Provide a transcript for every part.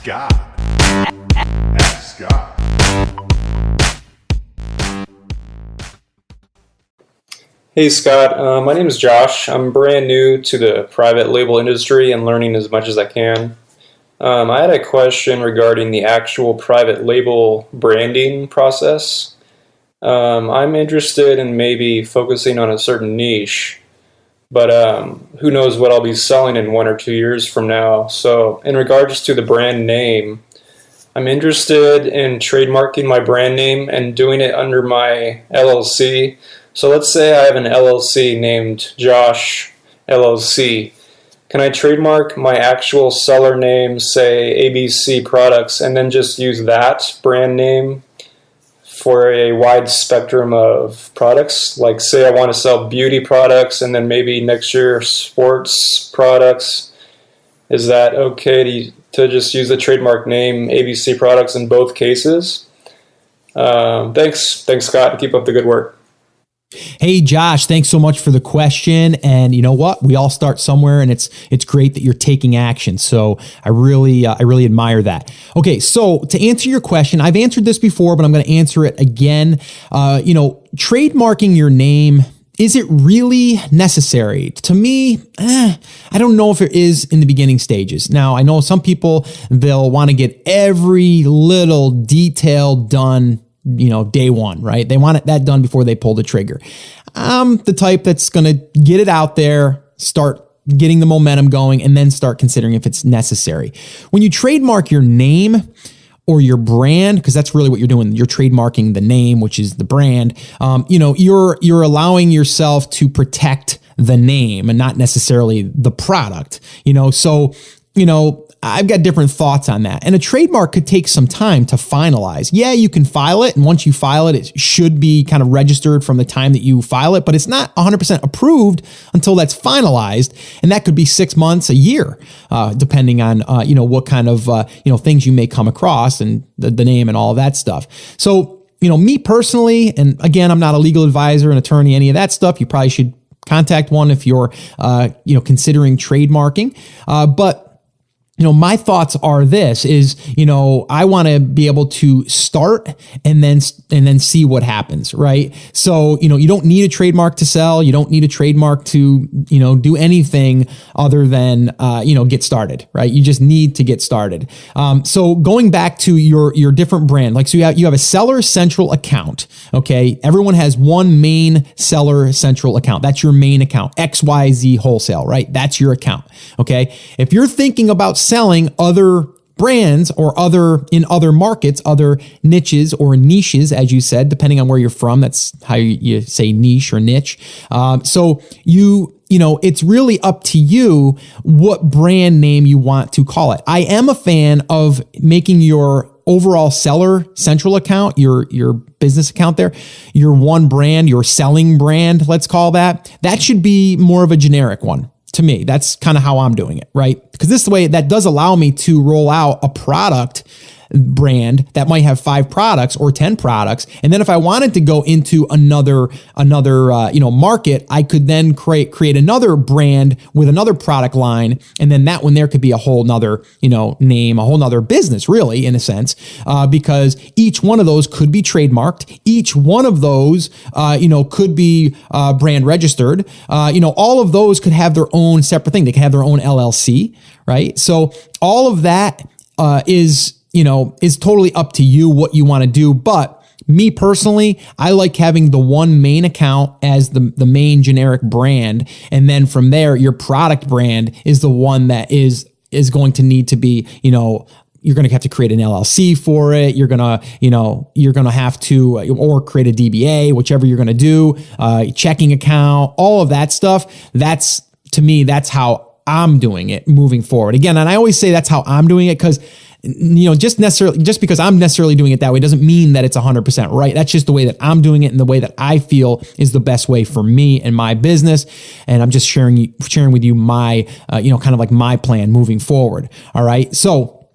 God. Ask God. Hey Scott, my name is Josh. I'm brand new to the private label industry and learning as much as I can. I had a question regarding the actual private label branding process. I'm interested in maybe focusing on a certain niche, but who knows what I'll be selling in 1 or 2 years from now. So in regards to the brand name, I'm interested in trademarking my brand name and doing it under my LLC. So let's say I have an LLC named Josh LLC. Can I trademark my actual seller name, say ABC Products, and then just use that brand name for a wide spectrum of products? Like say I want to sell beauty products and then maybe next year sports products. Is that okay to just use the trademark name ABC Products in both cases? Thanks, Scott. Keep up the good work. Hey Josh, thanks so much for the question. And you know what? We all start somewhere, and it's great that you're taking action. So I really admire that. So to answer your question, I've answered this before, but I'm going to answer it again. Trademarking your name, is it really necessary? To me, I don't know if it is in the beginning stages. Now, I know some people, they'll want to get every little detail done day one, right? They want that done before they pull the trigger. I'm the type that's going to get it out there, start getting the momentum going, and then start considering if it's necessary. When you trademark your name or your brand, because that's really what you're doing, you're trademarking the name, which is the brand. You're allowing yourself to protect the name and not necessarily the product. I've got different thoughts on that. And a trademark could take some time to finalize. Yeah, you can file it. And once you file it, it should be kind of registered from the time that you file it, but it's not 100% approved until that's finalized. And that could be 6 months, a year, depending on, what kind of, things you may come across and the name and all of that stuff. So, me personally, and again, I'm not a legal advisor, an attorney, any of that stuff. You probably should contact one if you're, considering trademarking. But my thoughts are this is, I want to be able to start and then see what happens, right? So, you don't need a trademark to sell. You don't need a trademark to, do anything other than, get started, right? You just need to get started. So going back to your different brand, like, so you have a seller central account. Okay. Everyone has one main seller central account. That's your main account, XYZ wholesale, right? That's your account. Okay. If you're thinking about selling other brands or in other markets, other niches or niches, as you said, depending on where you're from, that's how you say niche or niche. So it's really up to you what brand name you want to call it. I am a fan of making your overall seller central account, your business account there, your one brand, your selling brand, let's call that should be more of a generic one. To me, that's kind of how I'm doing it, right? Because this way, that does allow me to roll out a product brand that might have 5 products or 10 products. And then if I wanted to go into another market, I could then create another brand with another product line. And then that one there could be a whole nother, name, a whole nother business, really, in a sense, because each one of those could be trademarked. Each one of those, could be brand registered. All of those could have their own separate thing. They could have their own LLC, right? So all of that is totally up to you what you want to do. But me personally, I like having the one main account as the main generic brand. And then from there, your product brand is the one that is going to need to be, you're going to have to create an LLC for it. You're going to have to, or create a DBA, whichever you're going to do, checking account, all of that stuff. To me, that's how I'm doing it moving forward. Again, and I always say that's how I'm doing it because just because I'm necessarily doing it that way doesn't mean that it's 100% right. That's just the way that I'm doing it and the way that I feel is the best way for me and my business. And I'm just sharing with you my, kind of like my plan moving forward. All right. So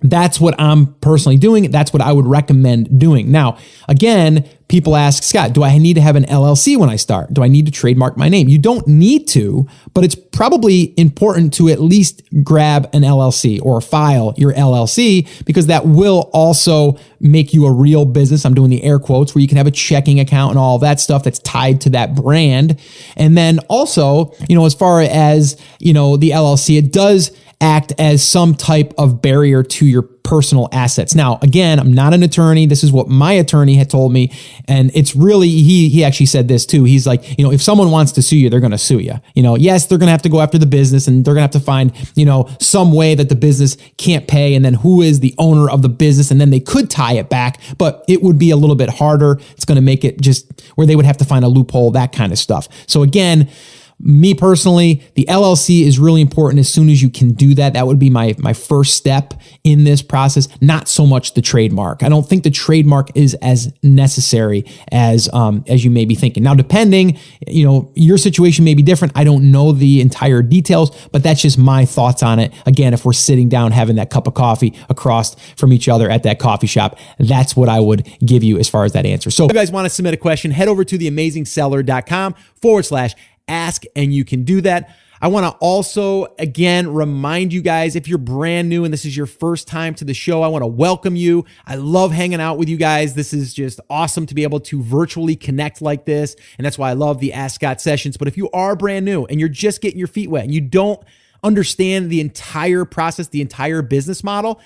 That's what I'm personally doing. That's what I would recommend doing. Now, again, people ask, Scott, do I need to have an LLC when I start? Do I need to trademark my name? You don't need to, but it's probably important to at least grab an LLC or file your LLC, because that will also make you a real business. I'm doing the air quotes, where you can have a checking account and all that stuff that's tied to that brand. And then also, as far as, the LLC, it does act as some type of barrier to your personal assets. Now, again, I'm not an attorney. This is what my attorney had told me. And it's really, he actually said this too. He's like, if someone wants to sue you, they're going to sue you. Yes, they're going to have to go after the business, and they're going to have to find, some way that the business can't pay. And then who is the owner of the business? And then they could tie it back, but it would be a little bit harder. It's going to make it just where they would have to find a loophole, that kind of stuff. So again, me personally, the LLC is really important. As soon as you can do that, that would be my first step in this process. Not so much the trademark. I don't think the trademark is as necessary as you may be thinking. Now, depending, your situation may be different. I don't know the entire details, but that's just my thoughts on it. Again, if we're sitting down having that cup of coffee across from each other at that coffee shop, that's what I would give you as far as that answer. So if you guys want to submit a question, head over to theamazingseller.com/ask, and you can do that. I want to also, again, remind you guys, if you're brand new and this is your first time to the show, I want to welcome you. I love hanging out with you guys. This is just awesome to be able to virtually connect like this. And that's why I love the Ask Scott sessions. But if you are brand new and you're just getting your feet wet and you don't understand the entire process, the entire business model,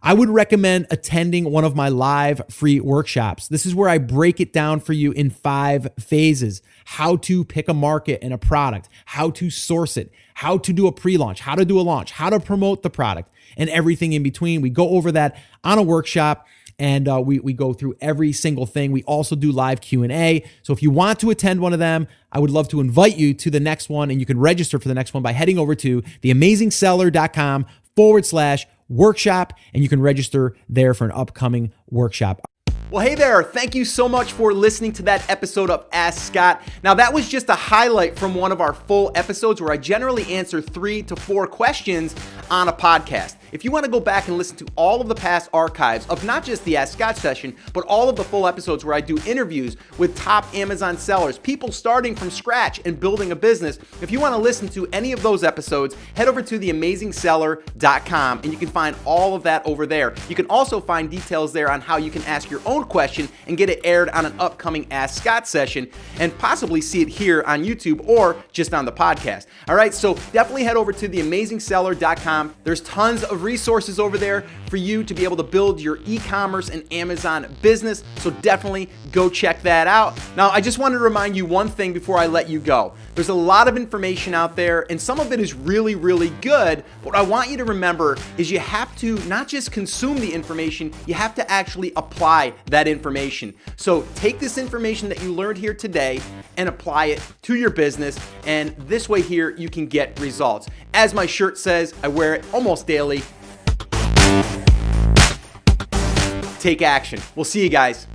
I would recommend attending one of my live free workshops. This is where I break it down for you in 5 phases: how to pick a market and a product, how to source it, how to do a pre-launch, how to do a launch, how to promote the product, and everything in between. We go over that on a workshop, and we go through every single thing. We also do live Q&A. So if you want to attend one of them, I would love to invite you to the next one, and you can register for the next one by heading over to theamazingseller.com/workshop, and you can register there for an upcoming workshop. Well, hey there. Thank you so much for listening to that episode of Ask Scott. Now, that was just a highlight from one of our full episodes where I generally answer 3 to 4 questions on a podcast. If you want to go back and listen to all of the past archives of not just the Ask Scott session, but all of the full episodes where I do interviews with top Amazon sellers, people starting from scratch and building a business, if you want to listen to any of those episodes, head over to theamazingseller.com, and you can find all of that over there. You can also find details there on how you can ask your own question and get it aired on an upcoming Ask Scott session, and possibly see it here on YouTube or just on the podcast. All right, so definitely head over to theamazingseller.com. There's tons of resources over there for you to be able to build your e-commerce and Amazon business, so definitely go check that out. Now, I just wanted to remind you one thing before I let you go. There's a lot of information out there, and some of it is really, really good. What I want you to remember is you have to not just consume the information, you have to actually apply that information. So take this information that you learned here today and apply it to your business, and this way here you can get results. As my shirt says, I wear it almost daily. Take action. We'll see you guys.